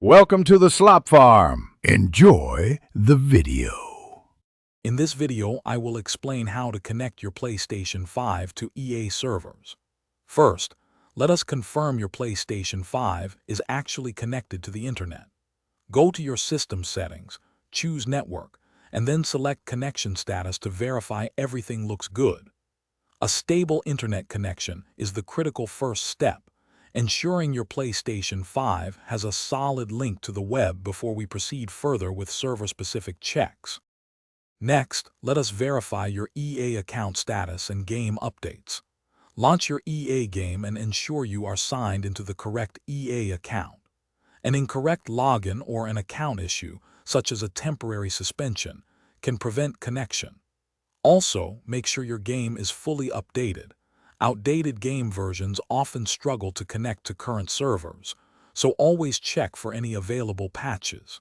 Welcome to the Slop Farm. Enjoy the video. In this video, I will explain how to connect your PlayStation 5 to EA servers. First, let us confirm your PlayStation 5 is actually connected to the internet. Go to your system settings, choose Network, and then select Connection Status to verify everything looks good. A stable internet connection is the critical first step, ensuring your PlayStation 5 has a solid link to the web before we proceed further with server-specific checks. Next, let us verify your EA account status and game updates. Launch your EA game and ensure you are signed into the correct EA account. An incorrect login or an account issue, such as a temporary suspension, can prevent connection. Also, make sure your game is fully updated. Outdated game versions often struggle to connect to current servers, so always check for any available patches.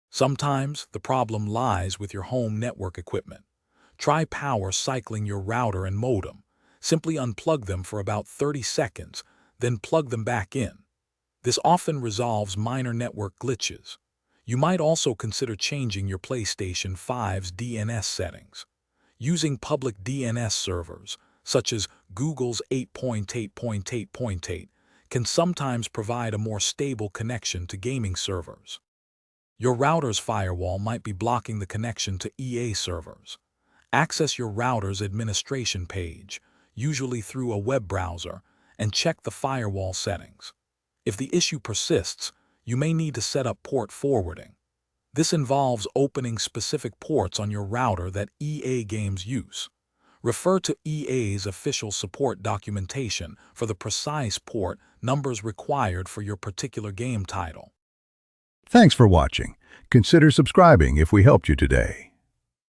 Sometimes the problem lies with your home network equipment. Try power cycling your router and modem. Simply unplug them for about 30 seconds, then plug them back in. This often resolves minor network glitches. You might also consider changing your PlayStation 5's DNS settings. Using public DNS servers, such as Google's 8.8.8.8, can sometimes provide a more stable connection to gaming servers. Your router's firewall might be blocking the connection to EA servers. Access your router's administration page, usually through a web browser, and check the firewall settings. If the issue persists, you may need to set up port forwarding. This involves opening specific ports on your router that EA games use. Refer to EA's official support documentation for the precise port numbers required for your particular game title. Thanks for watching. Consider subscribing if we helped you today.